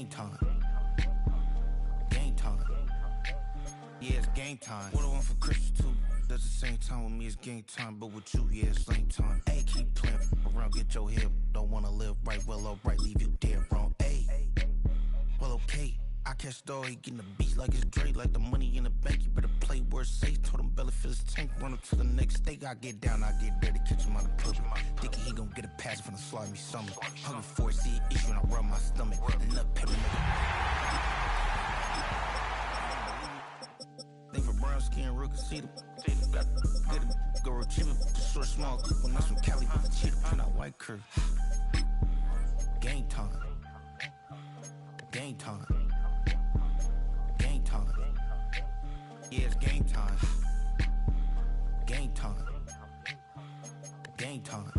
game time. Game time. Yeah, it's game time. What I want for Christmas too. At the same time with me, it's game time. But with you, yeah, it's lame time. Hey, keep playing around, get your head. Don't wanna live right, well, alright, leave you dead wrong. Hey, well, okay. I catch the dog, he getting the beat like it's Dre, like the money in the bank. You better play where it's safe. Told him Bella fill his tank, run up to the next stage. I get down, I get dirty, catch him on the push. Thinking he gon' get a pass from the slimy summer. Hungry for it, see an issue and I rub my stomach. And look, pepper think for brown skin, real can see them. Got good, go retrieve it. Short, small, when that's from Cali, but the cheetah print out white curve. Game time. Game time. Game time. Yeah, it's game time. Game time. Game time.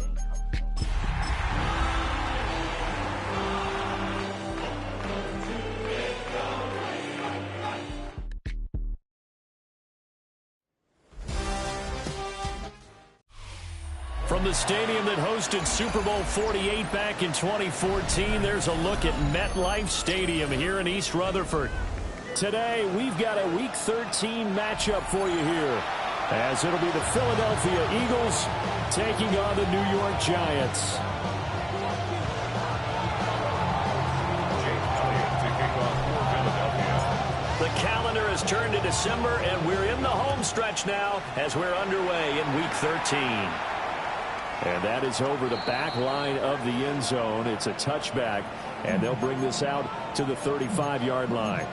From the stadium that hosted Super Bowl 48 back in 2014, there's a look at MetLife Stadium here in East Rutherford. Today, we've got a Week 13 matchup for you here, as it'll be the Philadelphia Eagles taking on the New York Giants. The calendar has turned to December, and we're in the home stretch now as we're underway in Week 13. And that is over the back line of the end zone. It's a touchback, and they'll bring this out to the 35-yard line.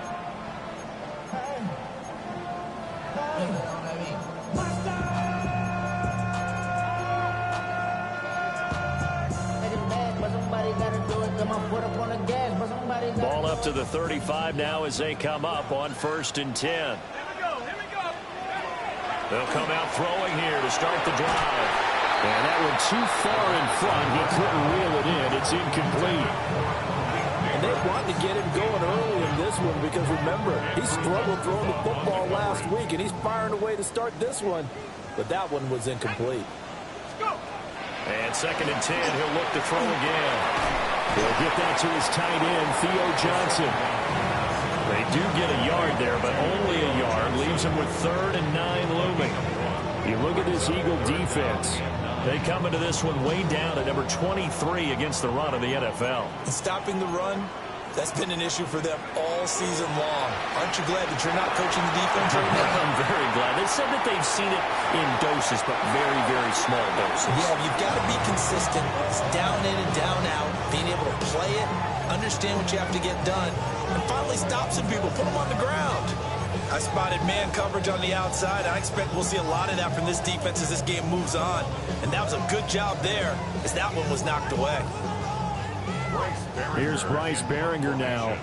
Ball up to the 35 now as they come up on 1st and 10. They'll come out throwing here to start the drive. And that one too far in front. He couldn't reel it in. It's incomplete. And they want to get him going early in this one because, remember, he struggled throwing the football last week, and he's firing away to start this one. But that one was incomplete. And 2nd and 10, he'll look to throw again. He'll get that to his tight end, Theo Johnson. They do get a yard there, but only a yard. Leaves him with 3rd and 9 looming. You look at this Eagle defense. They come into this one way down at number 23 against the run of the NFL. And stopping the run, that's been an issue for them all season long. Aren't you glad that you're not coaching the defense right now? I'm very glad. They said that they've seen it in doses, but very, very small doses. Yeah, you've got to be consistent. It's down in and down out. Being able to play it, understand what you have to get done, and finally stop some people, put them on the ground. I spotted man coverage on the outside. I expect we'll see a lot of that from this defense as this game moves on. And that was a good job there as that one was knocked away. Here's Bryce Baringer now.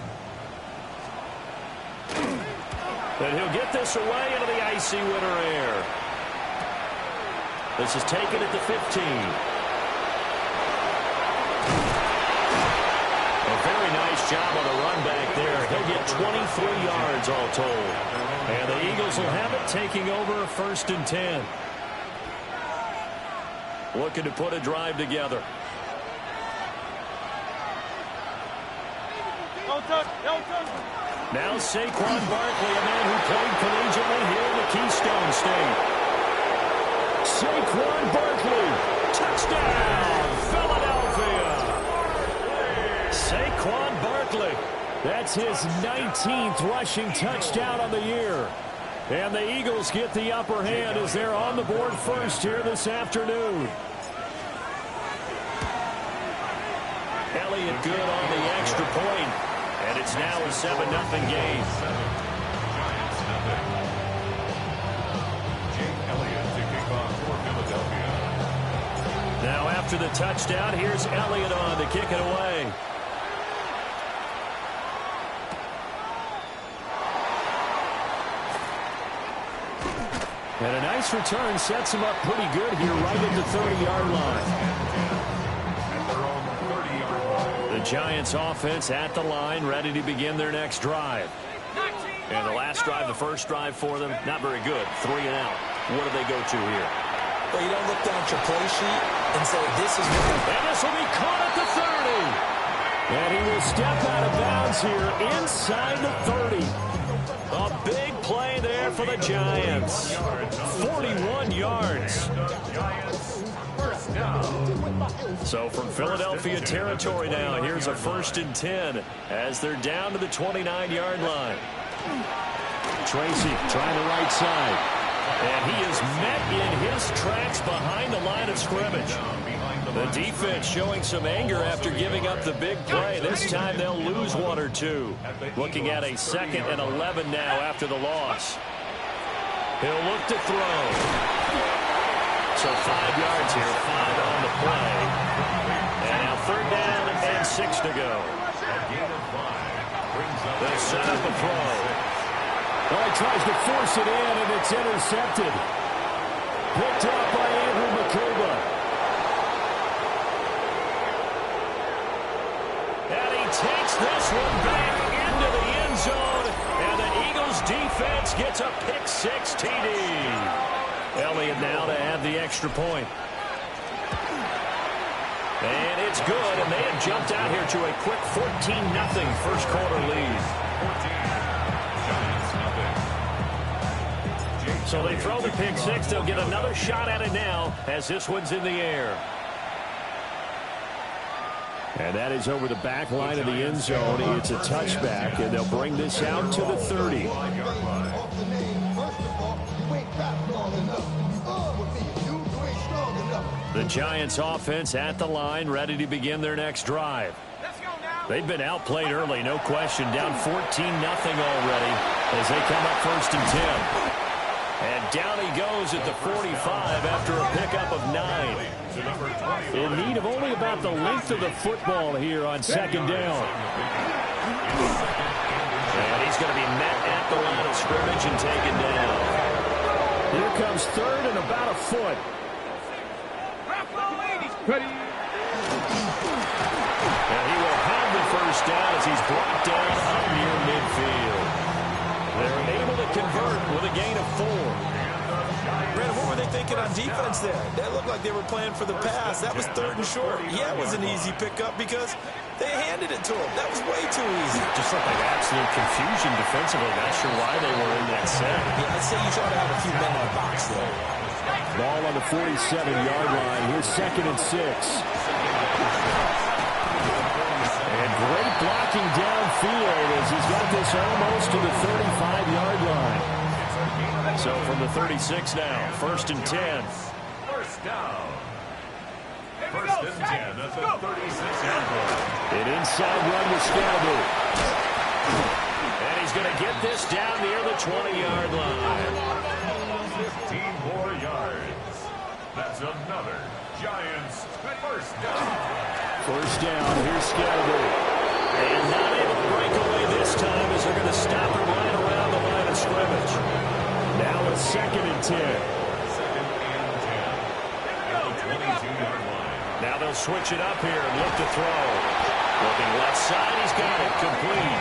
And he'll get this away into the icy winter air. This is taken at the 15. A very nice job on the run back there. He'll get 23 yards all told. And the Eagles will have it, taking over a 1st and 10. Looking to put a drive together. Now Saquon Barkley, a man who played collegiately here in the Keystone State. Saquon Barkley, touchdown, Philadelphia. Saquon Barkley. That's his 19th rushing touchdown on the year. And the Eagles get the upper hand as they're on the board first here this afternoon. Elliott good on the extra point. And it's now a 7-0 game. Now after the touchdown, here's Elliott on to kick it away. And a nice return sets him up pretty good here right at the 30-yard line. The Giants offense at the line, ready to begin their next drive. And the last drive, the first drive for them, not very good. 3 and out. What do they go to here? Well, you don't look down at your play sheet and say, this is what... And this will be caught at the 30. And he will step out of bounds downs here inside the 30. A big play there for the Giants. 41 yards. So from Philadelphia territory now, here's a 1st and 10 as they're down to the 29-yard line. Tracy trying the right side. And he is met in his tracks behind the line of scrimmage. The defense showing some anger after giving up the big play. This time they'll lose 1 or 2. Looking at a 2nd and 11 now after the loss. He'll look to throw. So 5 yards here, 5 on the play. And now 3rd down and 6 to go. They'll set up a throw. Well, he tries to force it in, and it's intercepted. Picked up by Andrew Makuba. And he takes this one back into the end zone. And the Eagles defense gets a pick-6 TD. Elliott now to add the extra point. And it's good, and they have jumped out here to a quick 14-0 first quarter lead. So they throw the pick-6. They'll get another shot at it now as this one's in the air. And that is over the back line of the end zone. It's a touchback, and they'll bring this out to the 30. The Giants offense at the line, ready to begin their next drive. They've been outplayed early, no question. Down 14-0 already as they come up 1st and 10. And down he goes at the 45 after a pickup of 9. In need of only about the length of the football here on 2nd down. And he's going to be met at the line of scrimmage and taken down. Here comes 3rd and about a foot. And he will have the 1st down as he's brought down up near midfield. They're able to convert with a gain of 4. Brandon, what were they thinking on defense there? That looked like they were playing for the pass. That was 3rd and short. Yeah, it was an easy pickup because they handed it to him. That was way too easy. Just looked like absolute confusion defensively. Not sure why they were in that set. Yeah, I'd say you try to have a few men in the box there. Ball on the 47-yard line. Here's 2nd and 6. And great blocking downfield as he's got this almost to the 35-yard line. So from the 36 now, 1st and 10. First down. 1st and 10 at the 36-yard line. An inside run with Scalaboo. And he's going to get this down near the 20-yard line. 15 more yards. That's another Giants 1st down. 1st down. Here's Scalaboo. And not able to break away this time as they're going to stop him right around the line of scrimmage. Now it's 2nd and 10. 2nd and 10. At the 22-yard line. Now they'll switch it up here and look to throw. Looking left side, he's got it complete.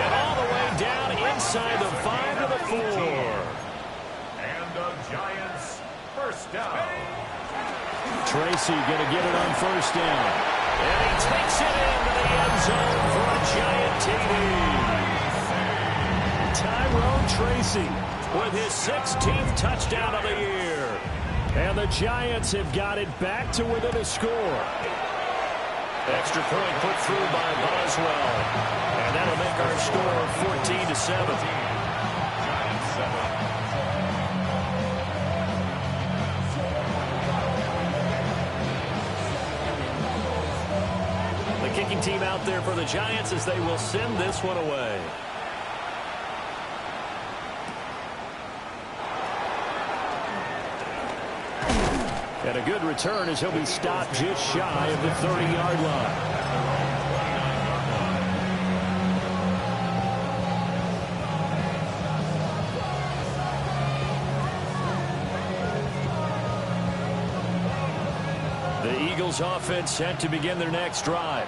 And all the way down inside the 5 to the 4. And the Giants 1st down. Tracy going to get it on 1st down. And he takes it into the end zone for a Giant TD. Tyrone Tracy with his 16th touchdown of the year. And the Giants have got it back to within a score. Extra point put through by Boswell. And that'll make our score 14-7. Giants 7. The kicking team out there for the Giants as they will send this one away. And a good return as he'll be stopped just shy of the 30-yard line. The Eagles offense set to begin their next drive.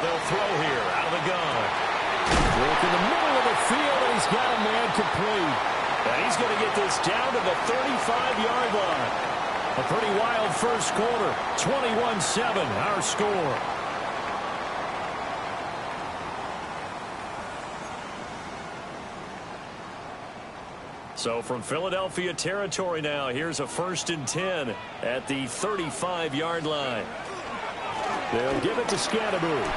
they'll throw here out of the gun. Work in the middle of the field, and he's got a man complete. And he's going to get this down to the 35-yard line. A pretty wild first quarter. 21-7, our score. So from Philadelphia territory now, here's a 1st and 10 at the 35-yard line. They'll give it to Scantlebury.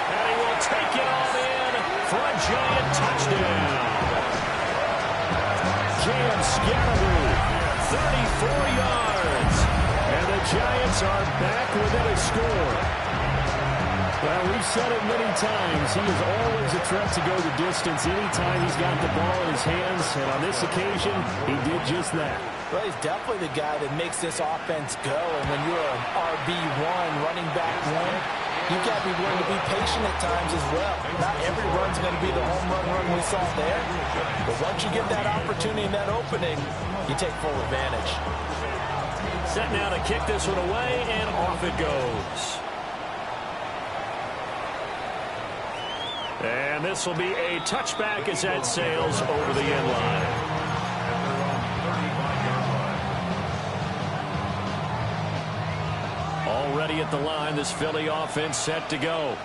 And he will take it on in for a giant touchdown. James Scantlebury, 34 yards. And the Giants are back within a score. Well, we've said it many times. He is always a threat to go the distance anytime he's got the ball in his hands. And on this occasion, he did just that. Well, he's definitely the guy that makes this offense go. And when you're an RB1, running back one, you've got to be willing to be patient at times as well. Not every run's going to be the home run we saw there. But once you get that opportunity and that opening, you take full advantage. Set now to kick this one away, and off it goes. And this will be a touchback as that sails over the end line. Already at the line, this Philly offense set to go.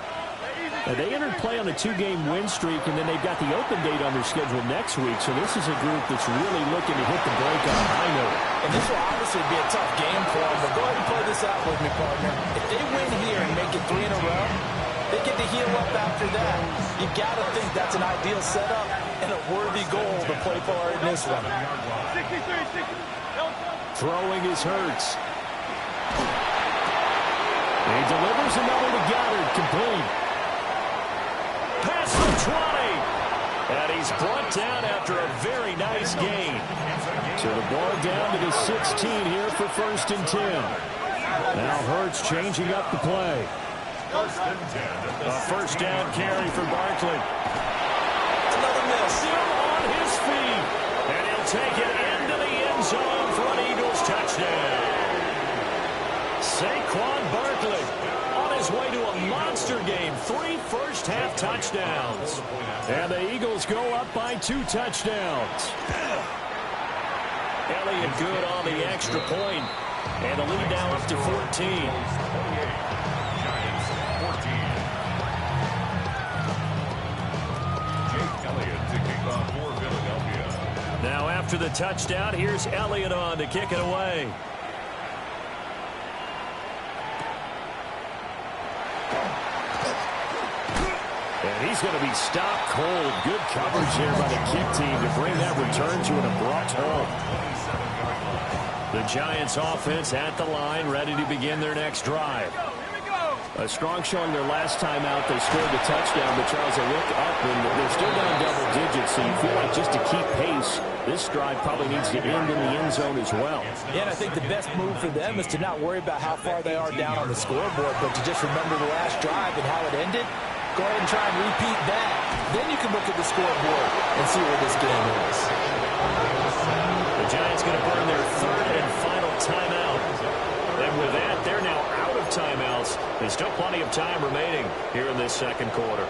And they entered play on a 2-game win streak, and then they've got the open date on their schedule next week. So this is a group that's really looking to hit the break on a high note. And this will obviously be a tough game for them, but go ahead and play this out with me, partner. If they win here and make it 3 in a row, they get to heal up after that. You got to think that's an ideal setup and a worthy goal to play for in this one. Throwing is Hurts. He delivers another to Goddard, complete. Pass the 20. And he's brought down after a very nice gain. So the ball down to the 16 here for 1st and 10. Now Hurts changing up the play. A 1st down carry for Barkley. Another miss. Still on his feet. And he'll take it into the end zone for an Eagles touchdown. Saquon Barkley on his way to a monster game. 3 first-half touchdowns. And the Eagles go up by 2 touchdowns. Elliott good on the extra point. And the lead now up to 14. Now after the touchdown, here's Elliott on to kick it away. And he's going to be stopped cold. Good coverage here by the kick team to bring that return to an abrupt halt. The Giants offense at the line, ready to begin their next drive. A strong showing their last time out. They scored the touchdown, but Charles, they look up and they're still down double digits, so you feel like just to keep pace, this drive probably needs to end in the end zone as well. Yeah, and I think the best move for them is to not worry about how far they are down on the scoreboard, but to just remember the last drive and how it ended. Go ahead and try and repeat that. Then you can look at the scoreboard and see where this game is. The Giants going to burn their 3rd and final timeout. And with that, they're now out of timeouts. There's still plenty of time remaining here in this 2nd quarter.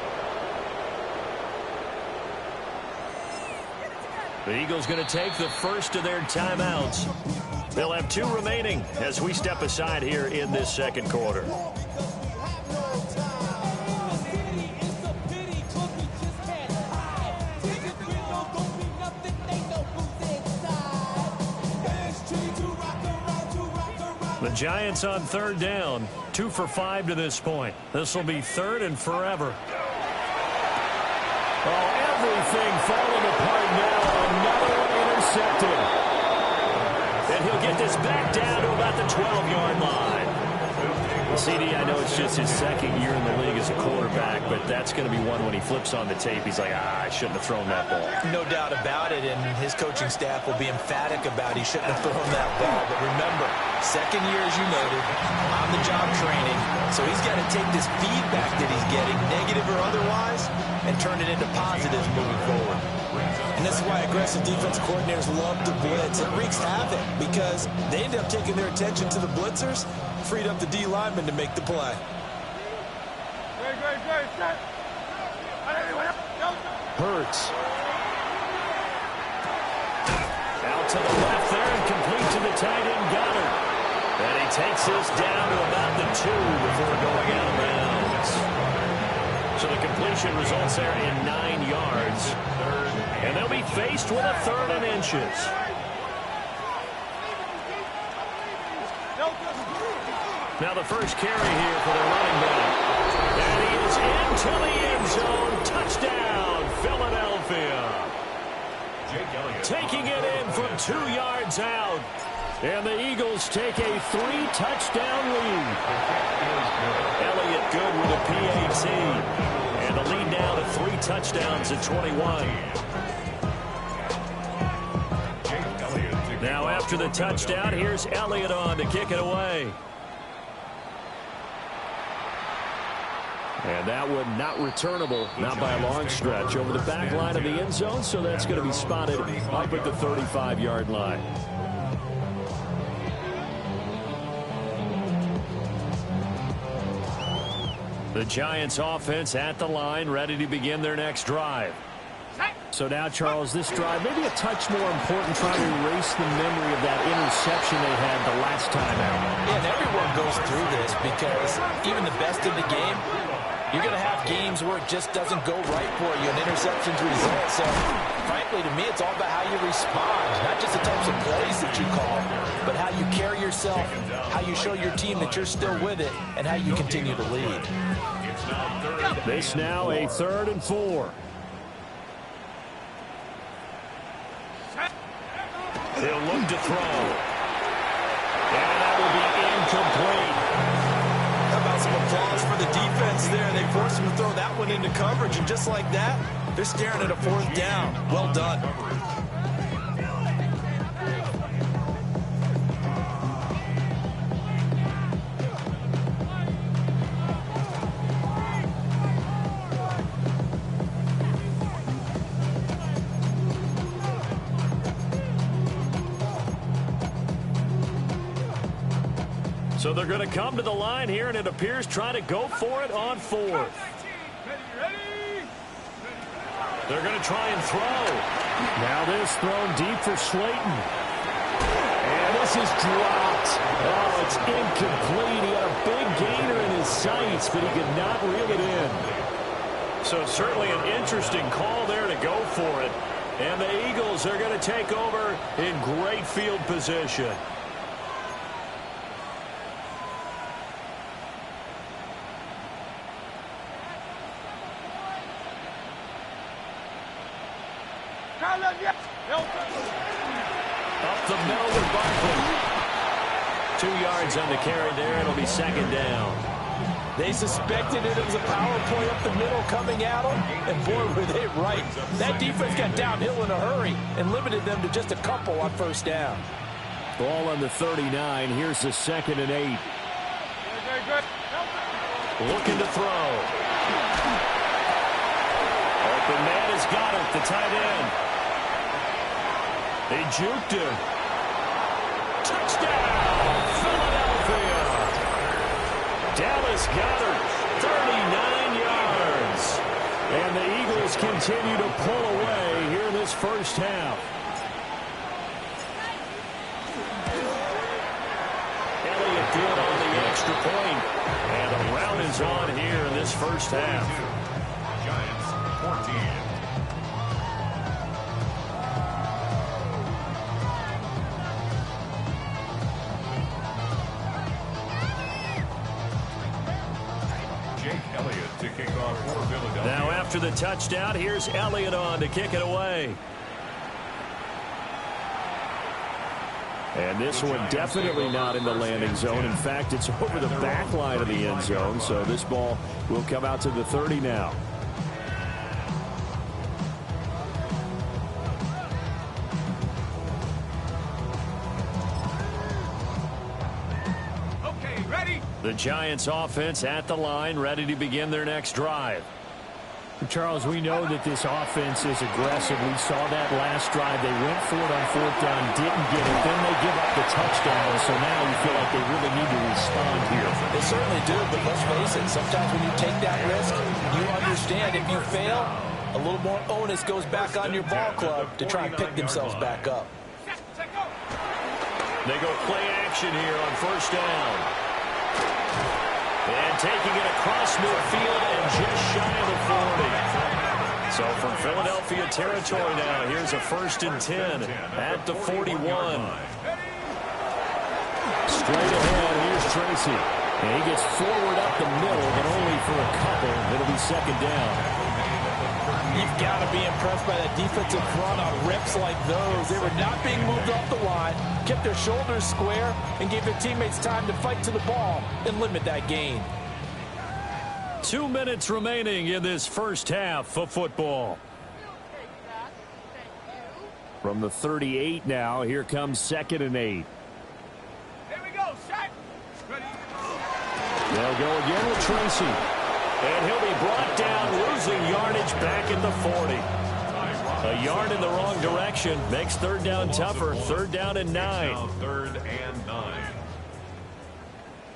The Eagles going to take the first of their timeouts. They'll have 2 remaining as we step aside here in this 2nd quarter. The Giants on 3rd down, 2 for 5 to this point. This will be 3rd and forever. Oh, everything falling apart now. Another one intercepted. And he'll get this back down to about the 12-yard line. CD, I know it's just his 2nd year in the league as a quarterback, but that's going to be one when he flips on the tape. He's like, I shouldn't have thrown that ball. No doubt about it, and his coaching staff will be emphatic about he shouldn't have thrown that ball. But remember, 2nd year, as you noted, on-the-job training, so he's got to take this feedback that he's getting, negative or otherwise, and turn it into positives moving forward. And this is why aggressive defense coordinators love to blitz. It wreaks havoc because they end up taking their attention to the blitzers, freed up the D lineman to make the play. Hurts. Out to the left there and complete to the tight end Goddard. And he takes this down to about the 2 before going out of bounds. So the completion results there in 9 yards. And they'll be faced with a 3rd and inches. Now the first carry here for the running back. And he is into the end zone. Touchdown, Philadelphia. Taking it in from 2 yards out. And the Eagles take a 3-touchdown lead. Elliott good with a PAT. And the lead now to 3 touchdowns at 21. Now after the touchdown, here's Elliott on to kick it away. And that one not returnable, not by a long stretch, over the back line of the end zone, so that's going to be spotted up at the 35-yard line. The Giants offense at the line, ready to begin their next drive. So now, Charles, this drive maybe a touch more important, trying to erase the memory of that interception they had the last time out. Yeah, and everyone goes through this because even the best in the game, you're going to have games where it just doesn't go right for you, and interceptions result. So, frankly, to me, it's all about how you respond, not just the types of plays that you call, but how you carry yourself, how you show your team that you're still with it, and how you continue to lead. This now a 3rd and 4. He'll look to throw. And that will be incomplete. How about some applause for the defense there? They forced him to throw that one into coverage, and just like that, they're staring at a 4th down. Well done. So they're going to come to the line here, and it appears trying to go for it on 4th. They're going to try and throw. Now this thrown deep for Slayton. And this is dropped. Oh, it's incomplete. He had a big gainer in his sights, but he could not reel it in. So certainly an interesting call there to go for it. And the Eagles are going to take over in great field position. Up the middle with Barkley. 2 yards on the carry there. It'll be 2nd down. They suspected it was a power play up the middle coming at them, and boy, were they right. That defense got downhill in a hurry and limited them to just a couple on 1st down. Ball on the 39. Here's the 2nd and 8. Looking to throw. Open man has got it, the tight end. They juked him. Touchdown, Philadelphia. Dallas Goedert, 39 yards. And the Eagles continue to pull away here in this first half. Elliott good on the extra point. And a round is on here in this first half. Giants 14. Now after the touchdown, here's Elliott on to kick it away. And this one definitely not in the landing zone. In fact, it's over the back line of the end zone, so this ball will come out to the 30 now. The Giants offense at the line, ready to begin their next drive. Charles, we know that this offense is aggressive. We saw that last drive. They went for it on 4th down, didn't get it. Then they give up the touchdown. So now you feel like they really need to respond here. They certainly do, but let's face it. Sometimes when you take that risk, you understand if you fail, a little more onus goes back on your ball club to try and pick themselves back up. They go play action here on 1st down. And taking it across midfield and just shy of the 40. So from Philadelphia territory now, here's a 1st and 10 at the 41. Straight ahead, here's Tracy. And he gets forward up the middle, but only for a couple. It'll be 2nd down. You've got to be impressed by that defensive front on rips like those. They were not being moved off the line, kept their shoulders square, and gave their teammates time to fight to the ball and limit that gain. 2 minutes remaining in this first half of football. From the 38 now, here comes 2nd and 8. Here we go, set. Ready. They'll go again with Tracy. And he'll be brought down, losing yardage back at the 40. A yard in the wrong direction makes 3rd down tougher. 3rd down and 9. Now 3rd and 9.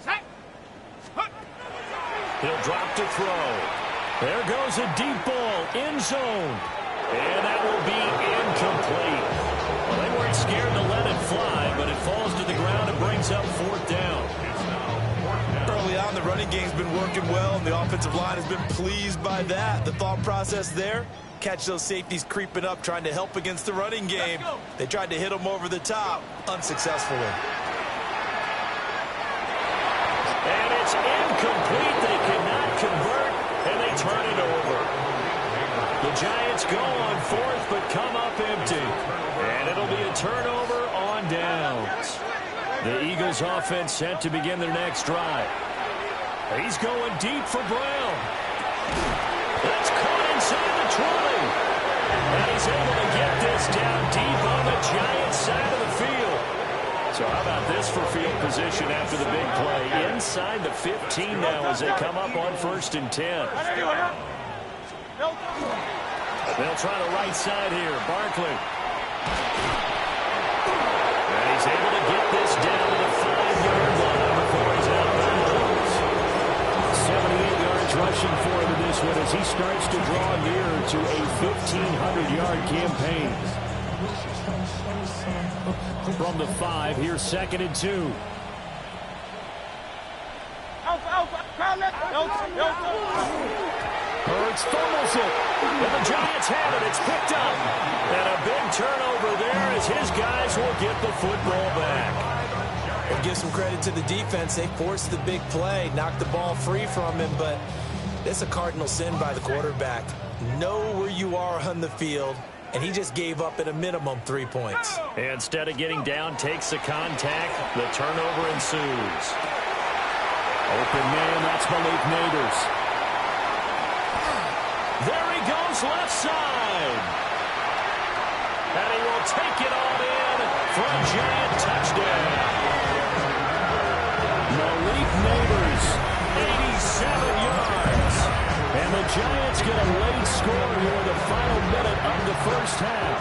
Set. He'll drop to throw. There goes a deep ball, end zone. And that will be incomplete. Well, they weren't scared to let it fly, but it falls to the ground and brings up 4th down. Early on, the running game's been working well, and the offensive line has been pleased by that. The thought process there, catch those safeties creeping up, trying to help against the running game. They tried to hit them over the top, unsuccessfully. And it's incomplete. They cannot convert, and they turn it over. The Giants go on 4th, but come up empty. And it'll be a turnover on downs. The Eagles offense set to begin their next drive. He's going deep for Brown. That's caught inside the 20. And he's able to get this down deep on the Giants side of the field. So how about this for field position after the big play? Inside the 15 now as they come up on 1st and 10. They'll try the right side here. Barkley. And he's able to get this down to the 5-yard line before he's out of bounds. 78 yards rushing for him in this one as he starts to draw near to a 1,500-yard campaign. From the 5, here's 2nd and 2. Hurts fumbles it. And the Giants have it. It's picked up. And a big turnover there as his guys will get the football back. And give some credit to the defense. They forced the big play, knocked the ball free from him, but it's a cardinal sin by the quarterback. Know where you are on the field, and he just gave up at a minimum 3 points. Instead of getting down, takes the contact. The turnover ensues. Open man, that's Malik Neighbors. There he goes left side. And he will take it on in for a Giant touchdown. Malik Neighbors, 87 yards. And the Giants get a late score here in the final minute of the first half.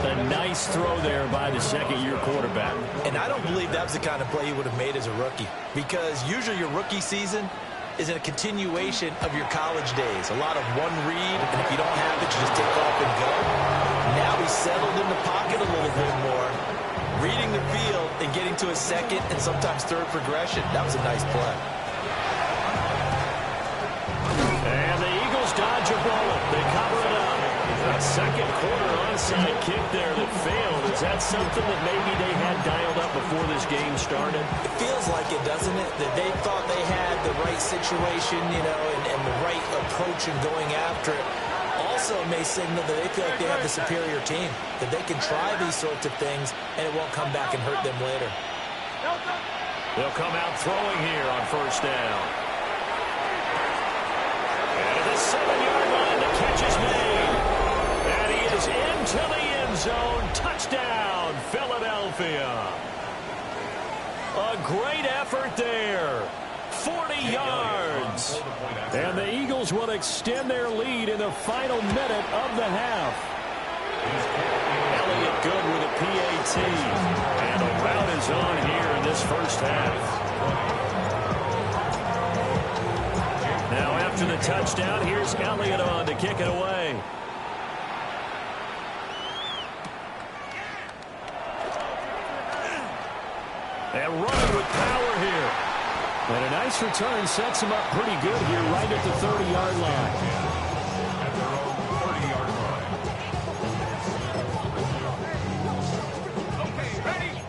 A nice throw there by the second-year quarterback. And I don't believe that was the kind of play he would have made as a rookie, because usually your rookie season is a continuation of your college days. A lot of one read, and if you don't have it, you just take off and go. Now he's settled in the pocket a little bit more, reading the field and getting to his second and sometimes third progression. That was a nice play. And the Eagles dodge a bullet. They cover it up. A second quarter onside kick there that failed. Is that something that maybe they had dialed up before this game started? It feels like it, doesn't it? That they thought they had the right situation, you know, and the right approach in going after it. Also may signal that they feel like they have the superior team, that they can try these sorts of things and it won't come back and hurt them later. They'll come out throwing here on first down. And at the 7-yard line, the catch is made. And he is into the end zone. Touchdown, Philadelphia. A great effort there. 40 yards. And the Eagles will extend their lead in the final minute of the half. Elliott good with a PAT. And a rout is on here in this first half. Now after the touchdown, here's Elliott on to kick it away. And running with power here. And a nice return sets him up pretty good here right at the 30-yard line. At their own 30-yard line.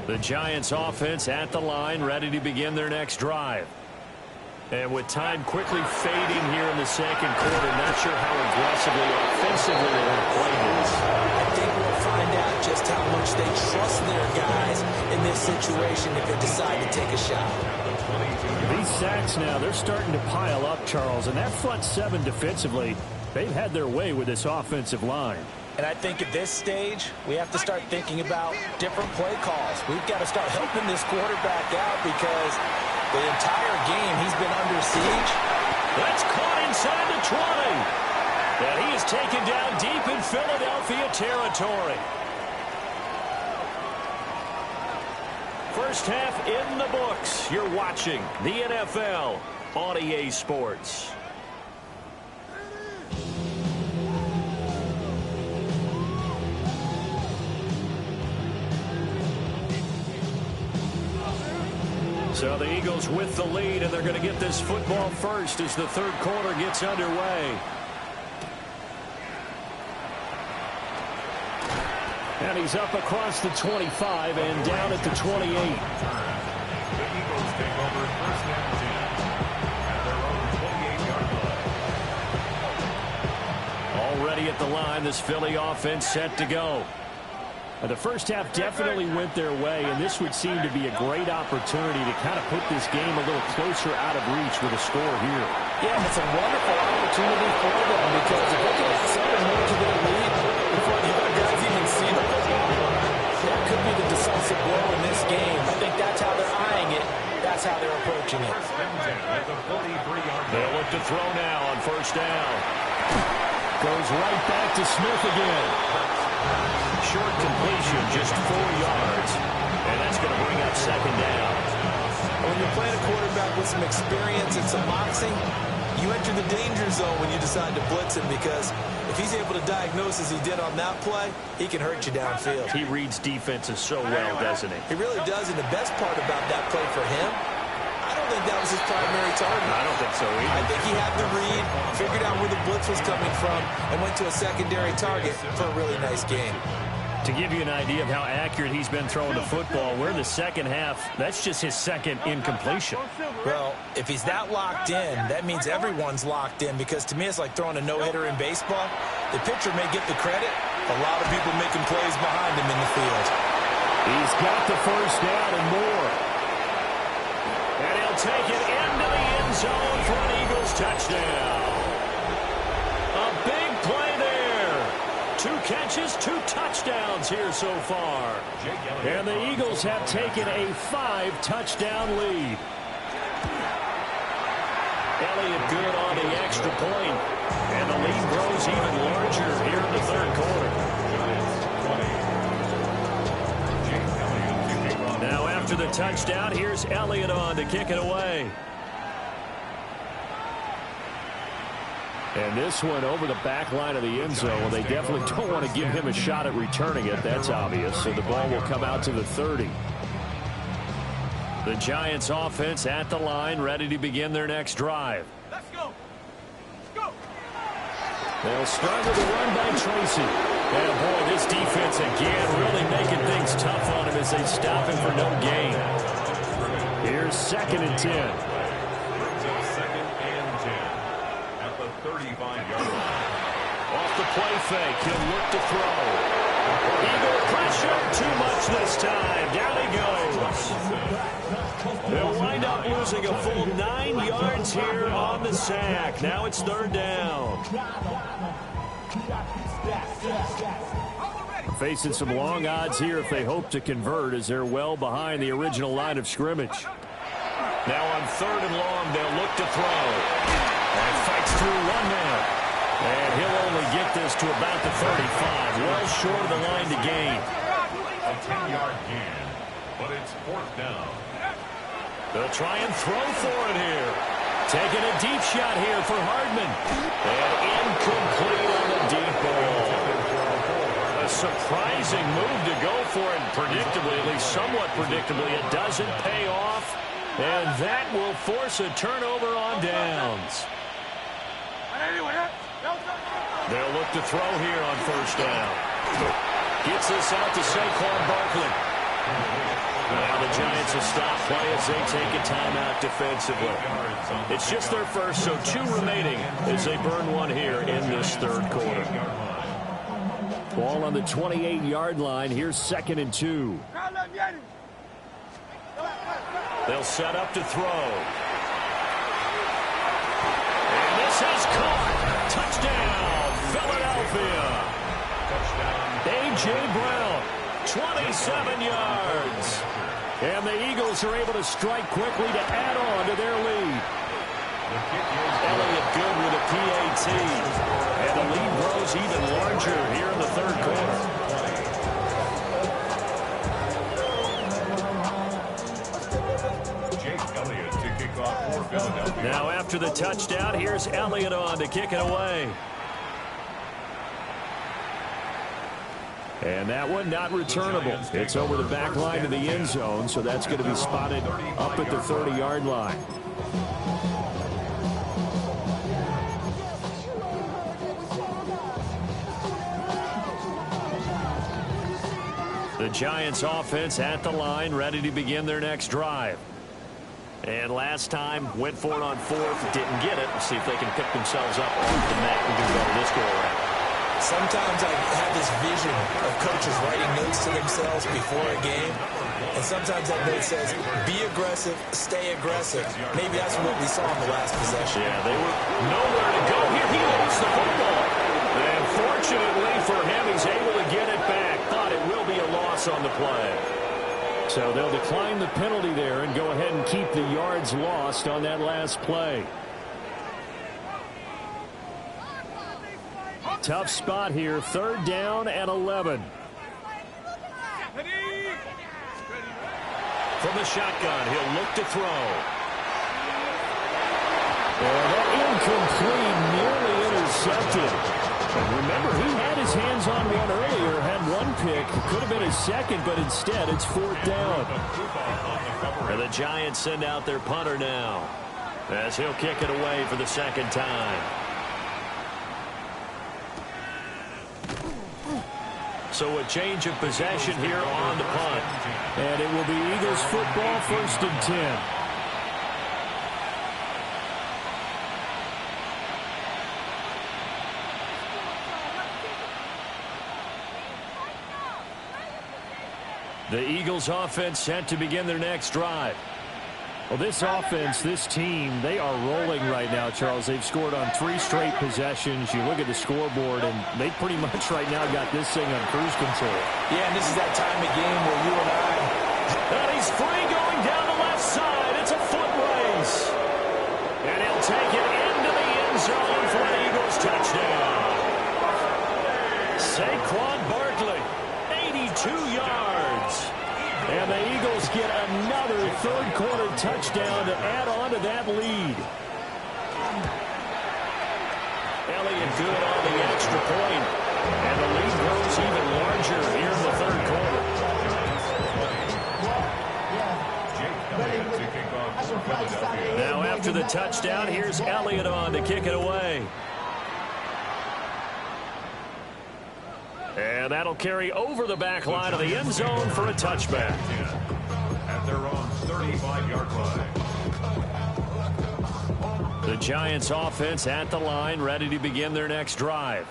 The Giants offense at the line, ready to begin their next drive. And with time quickly fading here in the second quarter, not sure how aggressively or offensively they want to play this. I think we'll find out just how much they trust their guys in this situation if they decide to take a shot. These sacks now, they're starting to pile up, Charles. And that front seven defensively, they've had their way with this offensive line. And I think at this stage, we have to start thinking about different play calls. We've got to start helping this quarterback out because the entire game he's been under siege. That's caught inside the 20. And he is taken down deep in Philadelphia territory. First half in the books. You're watching the NFL on EA Sports. So the Eagles with the lead, and they're going to get this football first as the third quarter gets underway. And he's up across the 25 and down at the 28. The Eagles take over first and 10 at their own 28-yard line. Already at the line, this Philly offense set to go. The first half definitely went their way, and this would seem to be a great opportunity to kind of put this game a little closer out of reach with a score here. Yeah, it's a wonderful opportunity for them because if they can add something more to their lead before the other guys even see the football, that could be the decisive blow in this game. I think that's how they're eyeing it. That's how they're approaching it. They'll look to throw now on first down. Goes right back to Smith again. Short completion, just 4 yards. And that's going to bring up second down. When you're playing a quarterback with some experience and some moxie, you enter the danger zone when you decide to blitz him because if he's able to diagnose as he did on that play, he can hurt you downfield. He reads defenses so well, doesn't he? He really does, and the best part about that play for him, I don't think that was his primary target. I don't think so either. I think he had the read, figured out where the blitz was coming from, and went to a secondary target for a really nice game. To give you an idea of how accurate he's been throwing the football, we're in the second half. That's just his second incompletion. Well, if he's that locked in, that means everyone's locked in because to me it's like throwing a no-hitter in baseball. The pitcher may get the credit. A lot of people making plays behind him in the field. He's got the first down and more. And he'll take it into the end zone for an Eagles touchdown. A big play there. 2 catches, 2 touchdowns here so far. And the Eagles have taken a 5-touchdown lead. Elliott good on the extra point. And the lead grows even larger here in the third quarter. Now after the touchdown, here's Elliott on to kick it away. And this one over the back line of the end zone. Well, they definitely don't want to give him a shot at returning it. That's obvious. So the ball will come out to the 30. The Giants offense at the line, ready to begin their next drive. Let's go. Go. They'll start with a run by Tracy. And boy, this defense again really making things tough on him as they stop him for no gain. Here's second and 10. Off the play fake, he'll look to throw. Eagle pressure, too much this time. Down he goes. They'll wind up losing a full 9 yards here on the sack. Now it's third down. Facing some long odds here if they hope to convert as they're well behind the original line of scrimmage. Now on 3rd and long, they'll look to throw. And fights through one man. And he'll only get this to about the 35. Well short of the line to gain. A 10-yard gain, but it's 4th down. They'll try and throw for it here. Taking a deep shot here for Hardman. And incomplete on the deep ball. A surprising move to go for it. Predictably, at least somewhat predictably, it doesn't pay off. And that will force a turnover on downs. They'll look to throw here on 1st down. Gets this out to Saquon Barkley. Now the Giants will stop play as they take a timeout defensively. It's just their first, so 2 remaining as they burn one here in this 3rd quarter. Ball on the 28-yard line. Here's 2nd and 2. They'll set up to throw. And this is caught. Touchdown, Philadelphia. A.J. Brown, 27 yards. And the Eagles are able to strike quickly to add on to their lead. Elliott good with a PAT. And the lead grows even larger here in the 3rd quarter. Now after the touchdown, here's Elliott on to kick it away. And that one not returnable. It's over the back line to the end zone, so that's going to be spotted up at the 30-yard line. The Giants offense at the line, ready to begin their next drive. And last time, went for it on 4th, didn't get it. See if they can pick themselves up off the mat and do better this go around. Sometimes I have this vision of coaches writing notes to themselves before a game. And sometimes that note says, be aggressive, stay aggressive. Maybe that's what we saw in the last possession. Yeah, they were nowhere to go. Here he lost the football. And fortunately for him, he's able to get it back. Thought it will be a loss on the play. So they'll decline the penalty there and go ahead and keep the yards lost on that last play. Tough spot here. 3rd down and 11. From the shotgun, he'll look to throw. And that incomplete, nearly intercepted. And remember, he had his hands on one earlier, had one pick. Could have been his second, but instead it's 4th down. And the Giants send out their punter now as he'll kick it away for the 2nd time. So a change of possession here on the punt. And it will be Eagles football, 1st and 10. The Eagles offense set to begin their next drive. Well, this offense, this team, they are rolling right now, Charles. They've scored on 3 straight possessions. You look at the scoreboard, and they pretty much right now got this thing on cruise control. Yeah, and this is that time of game where you and I... And he's free going down the left side. It's a foot race. And he'll take it into the end zone for an Eagles touchdown. Saquon Barkley, 82 yards. And the Eagles get another 3rd quarter touchdown to add on to that lead. Elliott good on the extra point. And the lead grows even larger here in the 3rd quarter. Now after the touchdown, here's Elliott on to kick it away. And that'll carry over the back line of the end zone for a touchback. At their own 35-yard line. The Giants offense at the line, ready to begin their next drive.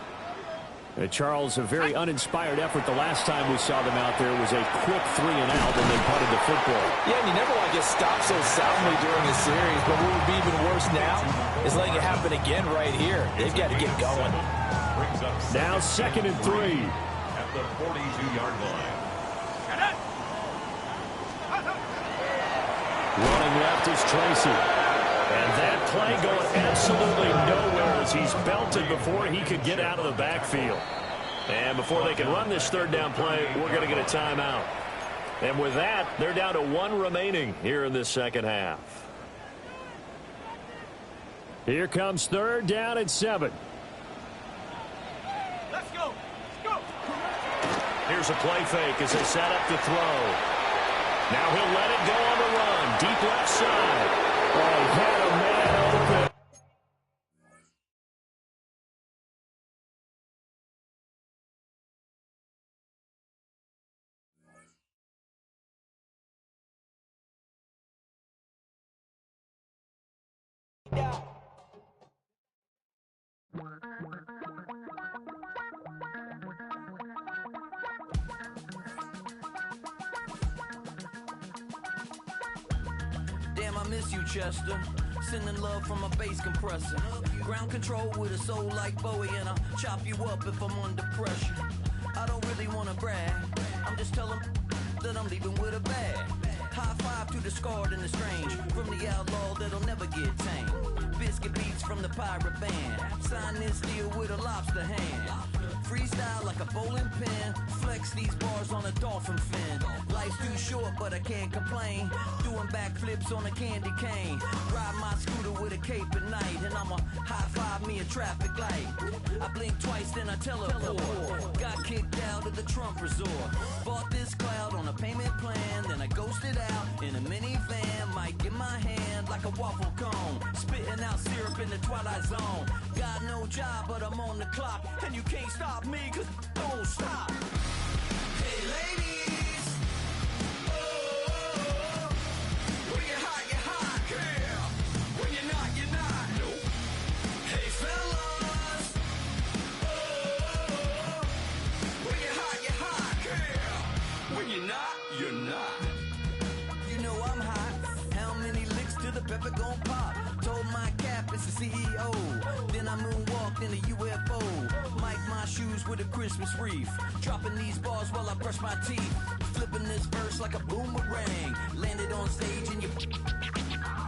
Charles, a very uninspired effort the last time we saw them out there was a quick 3 and out and they punted the football. Yeah, and you never want to get stopped so soundly during a series, but what would be even worse now is letting it happen again right here. They've got to get going. Now 2nd and 3. At the 42-yard line. Running left is Tracy. And that play going absolutely nowhere as he's belted before he could get out of the backfield. And before they can run this third down play, we're going to get a timeout. And with that, they're down to 1 remaining here in this second half. Here comes third down and 7. Let's go. Let's go. Here's a play fake as they set up to throw. Now he'll let it go on the run. Deep left side. Oh, he had a man open. Damn, I miss you, Chester. Sending love from a bass compressor. Ground control with a soul like Bowie, and I'll chop you up if I'm under pressure. I don't really want to brag. I'm just telling that I'm leaving with a bag. High five to the scarred and the strange. From the outlaw that'll never get tamed. Biscuit beats from the pirate band. Sign this deal with a lobster hand. Freestyle like a bowling pin. Flex these bars on a dolphin fin. Life's too short, but I can't complain. Doing backflips on a candy cane. Ride my scooter with a cape at night. And I'ma high five me a traffic light. I blink twice, then I teleport. Got kicked out of the Trump resort. Bought this cloud on a payment plan. Then I ghosted out in a minivan. Might get my hand like a waffle cone. Spitting out syrup in the twilight zone. Got no job, but I'm on the clock. And you can't stop me, cause don't stop. Hey ladies, oh, when you're hot, yeah. When you're not, nope. Hey fellas, oh, when you're hot, yeah. When you're not. You know I'm hot. How many licks till the pepper gon' pop? Told my cap it's the CEO. Then I moonwalked in a UFO. Mic my shoes with a Christmas wreath. Dropping these bars while I brush my teeth. Flipping this verse like a boomerang. Landed on stage in your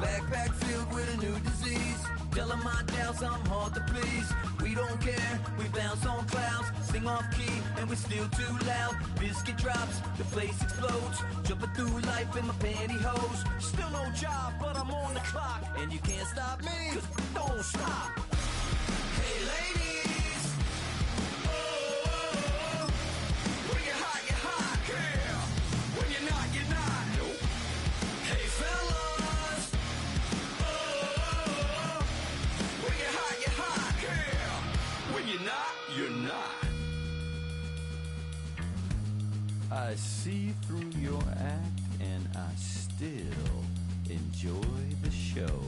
backpack filled with a new disease. Telling my doubts I'm hard to please. We don't care, we bounce on clouds. Sing off key and we're still too loud. Biscuit drops, the place explodes. Jumping through life in my pantyhose. Still no job, but I'm on the clock. And you can't stop me, cause don't stop. Hey ladies, oh, when you're hot, yeah. When you're not, nope. Hey fellas, oh, when you're hot, yeah. When you're not. I see through your act and I still enjoy the show.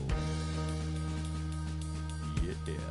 Yeah.